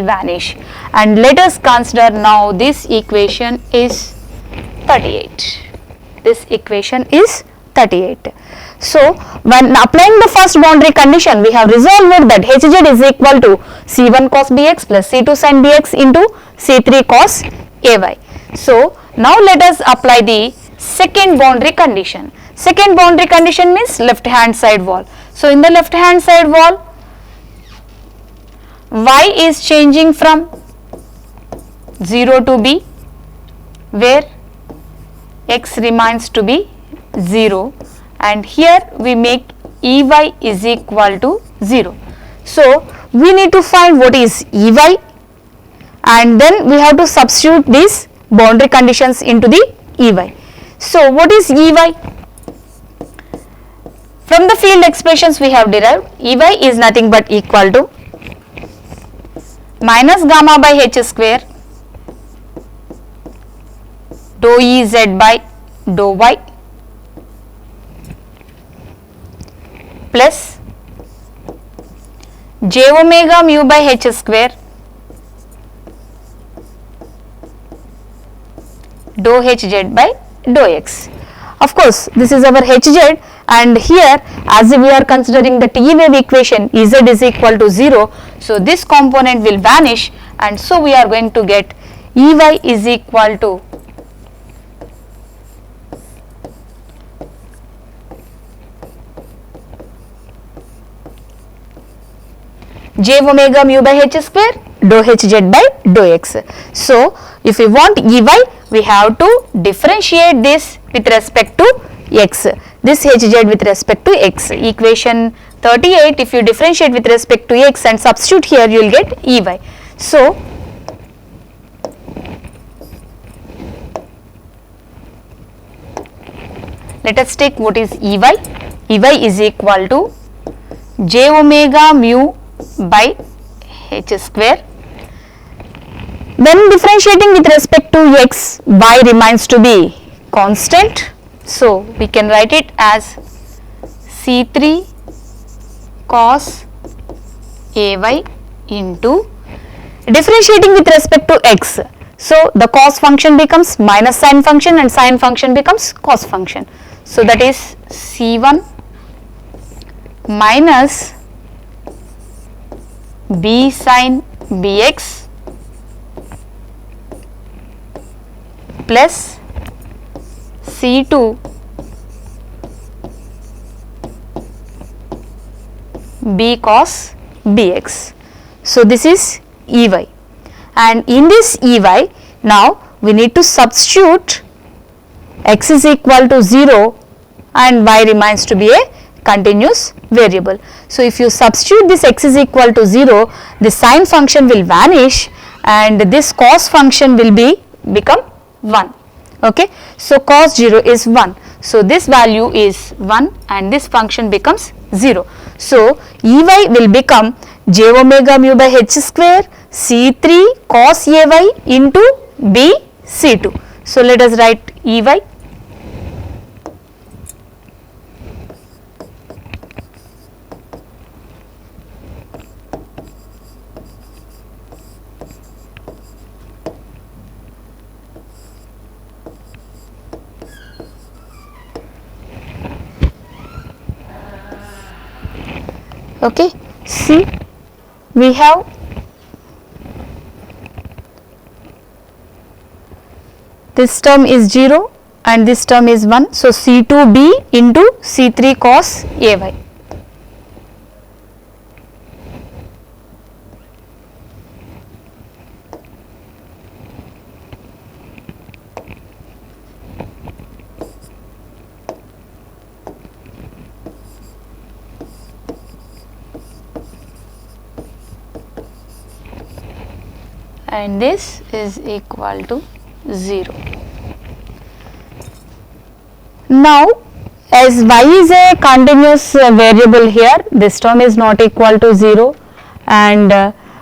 vanish. And let us consider now this equation is 38. This equation is 38. So, when applying the first boundary condition, we have resolved that Hz is equal to C1 cos Bx plus C2 sin Bx into C3 cos Ay. So, now let us apply the second boundary condition. Second boundary condition means left hand side wall. So, in the left hand side wall, y is changing from 0 to b, where x remains to be 0, and here we make Ey is equal to 0. So, we need to find what is Ey, and then we have to substitute these boundary conditions into the Ey. So, what is Ey? From the field expressions we have derived, Ey is nothing but equal to minus gamma by h square dou Ez by dou y plus j omega mu by h square dou hz by dou x. Of course, this is our hz, and here as we are considering the T wave equation, Ez is equal to 0. So, this component will vanish, and so we are going to get Ey is equal to j omega mu by h square dou hz by dou x. So, if we want Ey, we have to differentiate this with respect to x, this hz with respect to x. Equation 38, if you differentiate with respect to x and substitute here, you will get Ey. So, let us take what is Ey. Ey is equal to j omega mu by h square. Then differentiating with respect to x, y remains to be constant. So, we can write it as C3 cos Ay into differentiating with respect to x. So, the cos function becomes minus sin function and sin function becomes cos function. So, that is C1 minus b sin bx plus C2 b cos bx. So, this is Ey, and in this Ey now we need to substitute x is equal to 0 and y remains to be a continuous variable. So, if you substitute this x is equal to 0, the sin function will vanish and this cos function will become 1. Okay. So, cos 0 is 1. So, this value is 1 and this function becomes 0. So, Ey will become j omega mu by h square C3 cos Ay into b C2. So, let us write Ey. Okay. See, we have this term is 0 and this term is 1. So, C2b into C3 cos Ay. And this is equal to 0. Now, as y is a continuous variable here, this term is not equal to 0 and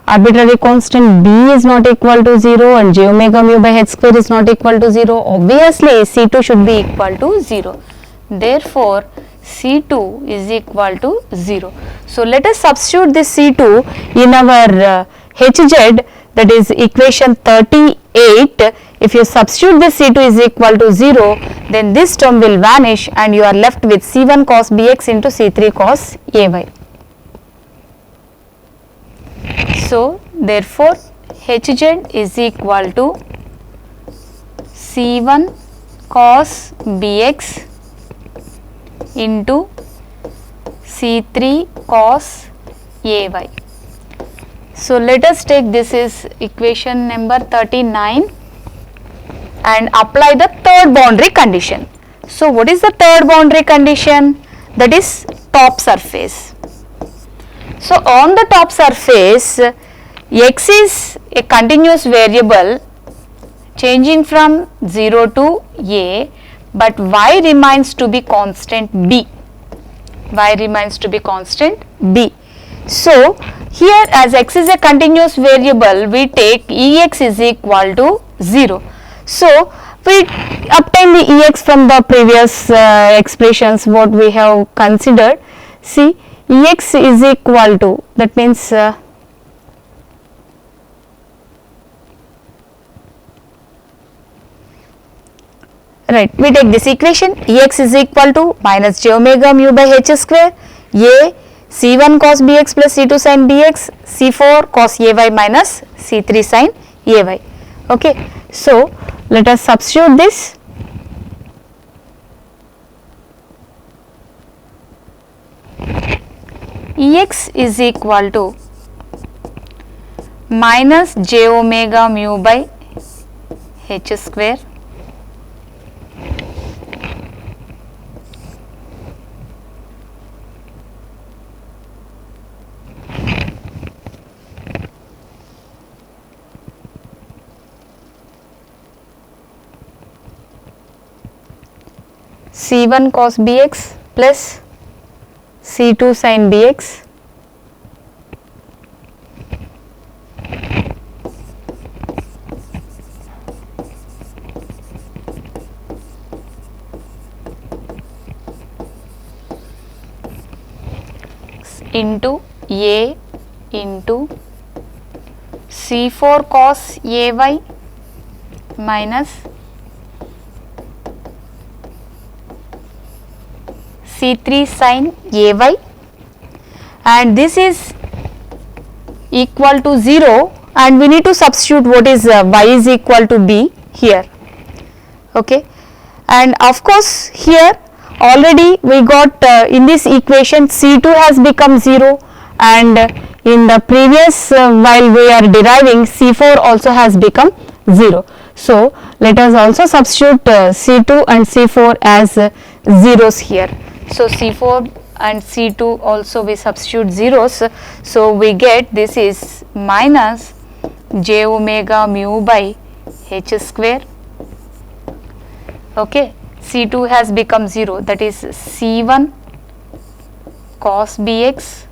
arbitrary constant b is not equal to 0 and j omega mu by h square is not equal to 0. Obviously, C2 should be equal to 0. Therefore, C2 is equal to 0. So, let us substitute this C2 in our Hz, that is equation 38, if you substitute this C2 is equal to 0, then this term will vanish and you are left with C1 cos Bx into C3 cos Ay. So, therefore, Hz is equal to C1 cos Bx into C3 cos Ay. So, let us take this is equation number 39 and apply the third boundary condition. So, what is the third boundary condition? That is top surface. So, on the top surface, x is a continuous variable changing from 0 to a, but y remains to be constant b. Y remains to be constant b. So, here as x is a continuous variable, we take Ex is equal to 0. So, we obtain the Ex from the previous expressions what we have considered. See, Ex is equal to, that means right, we take this equation, Ex is equal to minus j omega mu by h square, a C1 cos Bx plus C2 sin Bx, C4 cos Ay minus C3 sin Ay. Okay. So, let us substitute this. Ex is equal to minus j omega mu by h square C1 cos Bx plus C2 sin Bx into a into C4 cos Ay minus C3 sin Ay, and this is equal to 0 and we need to substitute what is y is equal to b here. Okay. And of course, here already we got in this equation C2 has become 0 and in the previous while we are deriving C4 also has become 0. So, let us also substitute C2 and C4 as zeros here. So, C4 and C2 also we substitute zeros. So, we get this is minus j omega mu by h square. Okay. C2 has become 0, that is C1 cos Bx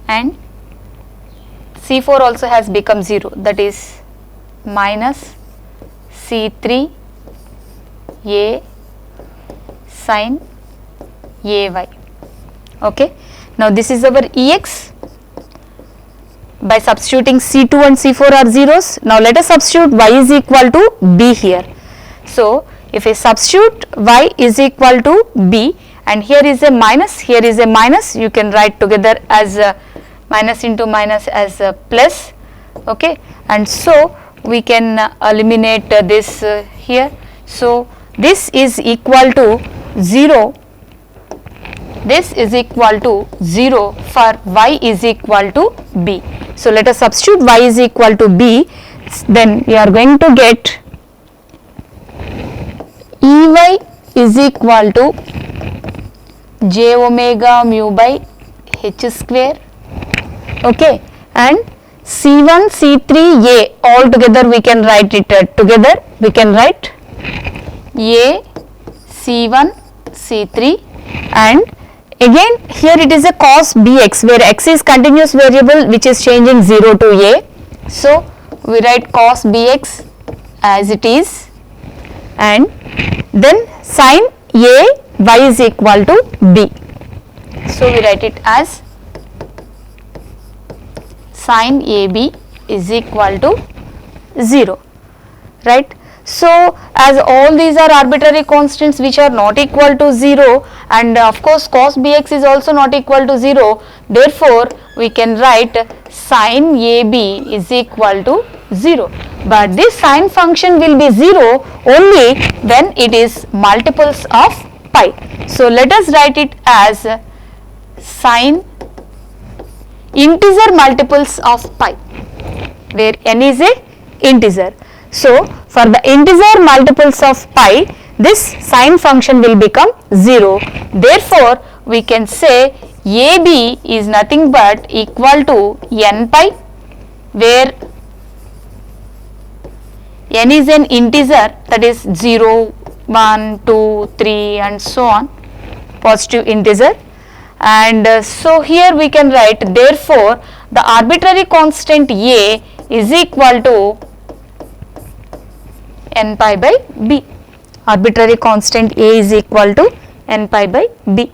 and C4 also has become 0, that is minus C3 a sin Ay. Okay. Now, this is our Ex. By substituting C2 and C4 are zeros. Now, let us substitute y is equal to b here. So, if I substitute y is equal to b and here is a minus, here is a minus, you can write together as minus into minus as plus. Okay. And so, we can eliminate this here. So, this is equal to 0, this is equal to 0 for y is equal to b. So, let us substitute y is equal to b, then we are going to get Ey is equal to j omega mu by h square, okay, and C1 C3 a all together we can write it together, we can write a C1 C3 and again here it is a cos Bx where x is continuous variable which is changing 0 to a. So, we write cos Bx as it is and then sin a y is equal to b. So, we write it as sine AB is equal to 0, right? So as all these are arbitrary constants which are not equal to 0, and of course cos bx is also not equal to 0, therefore we can write sine AB is equal to 0. But this sine function will be 0 only when it is multiples of pi. So let us write it as sine integer multiples of pi, where n is a integer. So for the integer multiples of pi, this sine function will become 0. Therefore we can say AB is nothing but equal to n pi, where n is an integer, that is 0, 1, 2, 3 and so on, positive integer. And so here we can write, therefore the arbitrary constant A is equal to n pi by b. Arbitrary constant A is equal to n pi by b.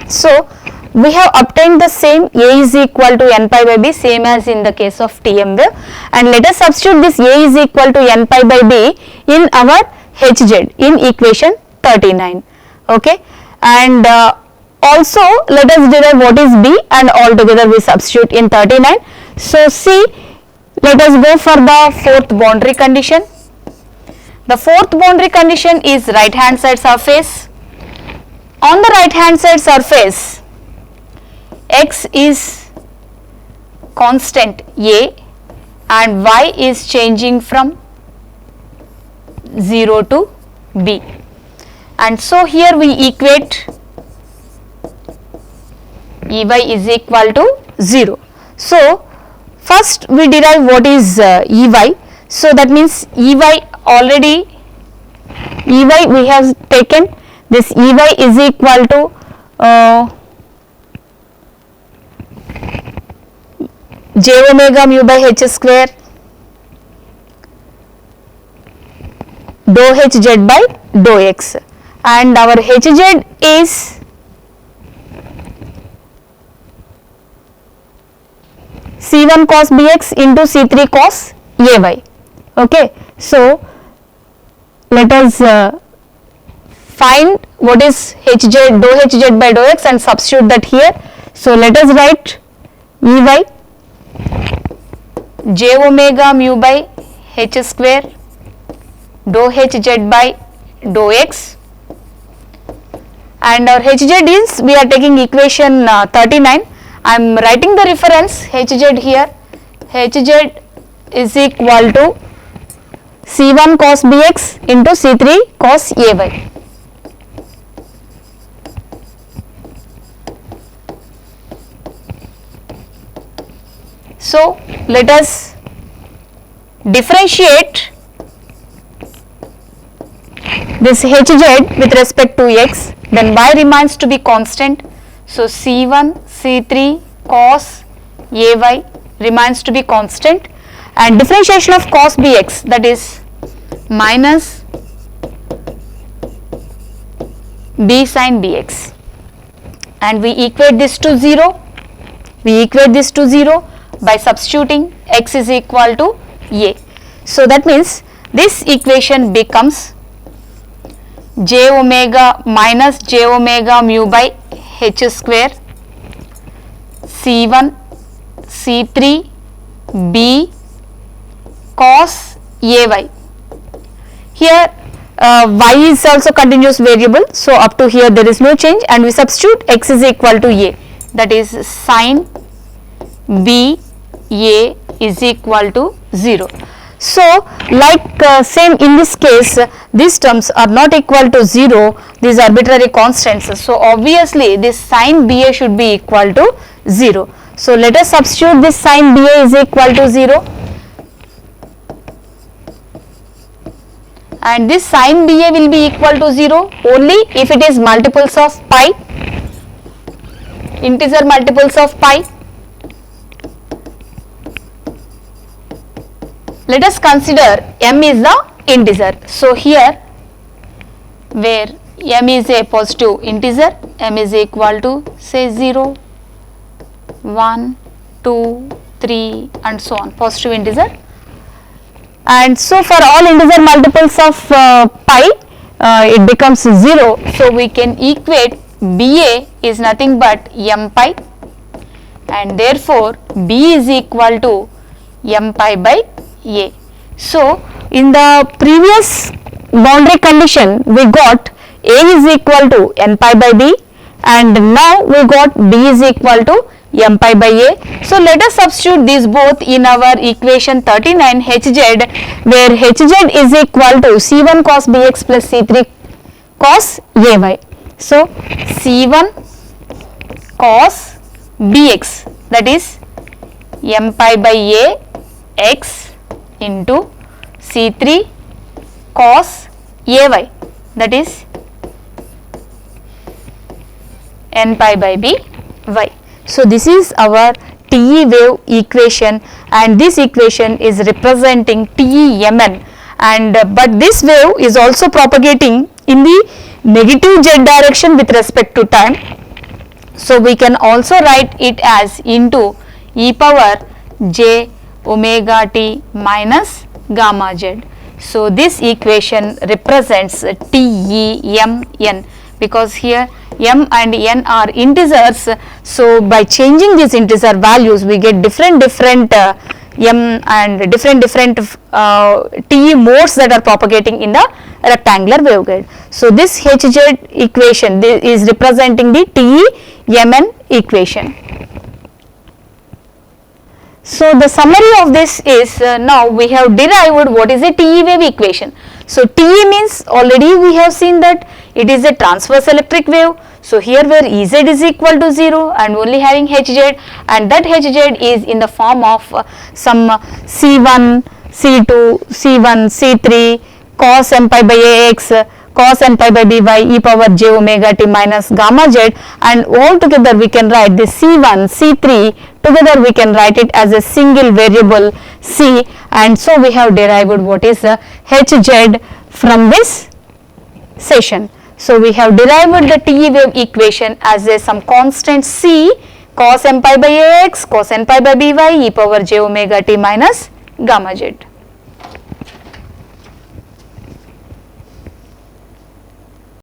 So we have obtained the same A is equal to n pi by b, same as in the case of TM wave, and let us substitute this A is equal to n pi by b in our Hz in equation 39. Okay, and also let us derive what is b, and altogether we substitute in 39. So see, let us go for the fourth boundary condition. The fourth boundary condition is right hand side surface. On the right hand side surface, x is constant A and y is changing from 0 to b, and so here we equate Ey is equal to 0. So first we derive what is Ey. So that means Ey already, Ey we have taken, this Ey is equal to j omega mu by h square dou hz by dou x, and our hz is C1 cos bx into C3 cos ay. Okay, so let us find what is hz, dou hz by dou x, and substitute that here. So let us write Ey j omega mu by h square dou hz by dou x, and our hz is, we are taking equation 39. I am writing the reference hz here. Hz is equal to C1 cos bx into C3 cos ay. So let us differentiate this hz with respect to x, then y remains to be constant. So C1 C3 cos ay remains to be constant, and differentiation of cos bx, that is minus b sin bx, and we equate this to 0. We equate this to 0 by substituting x is equal to a. So that means this equation becomes j omega minus j omega mu by h square C1 C3 b cos ay. Here y is also continuous variable, so up to here there is no change, and we substitute x is equal to a, that is sin b a is equal to 0. So like same in this case, these terms are not equal to 0, these arbitrary constants, so obviously this sin ba should be equal to 0. So let us substitute this sin ba is equal to 0, and this sin ba will be equal to 0 only if it is multiples of pi, integer multiples of pi. Let us consider m is the integer. So here where m is a positive integer, m is equal to say 0, 1, 2, 3 and so on, positive integer. And so for all integer multiples of pi, it becomes 0. So we can equate BA is nothing but m pi, and therefore B is equal to m pi by A. So in the previous boundary condition we got A is equal to n pi by B, and now we got B is equal to m pi by A. So let us substitute these both in our equation 39 Hz, where Hz is equal to C1 cos Bx plus C3 cos Ay. So C1 cos Bx, that is m pi by A x into C3 cos Ay, that is n pi by B y. So this is our TE wave equation, and this equation is representing TEMN, and but this wave is also propagating in the negative z direction with respect to time. So we can also write it as into e power j omega t minus gamma z. So this equation represents TEMN, because here m and n are integers. So by changing these integer values we get different m and different TE modes that are propagating in the rectangular waveguide. So this Hz equation is representing the TEMN equation. So the summary of this is, now we have derived what is a TE wave equation. So TE means, already we have seen that it is a transverse electric wave. So here where Ez is equal to 0 and only having Hz, and that Hz is in the form of some C1, C2, C1, C3 cos m pi by Ax, cos n pi by By e power j omega t minus gamma z, and all together we can write this C1, C3 together we can write it as a single variable C, and so we have derived what is Hz from this session. So we have derived the TE wave equation as a some constant C cos m pi by Ax, cos n pi by By e power j omega t minus gamma z.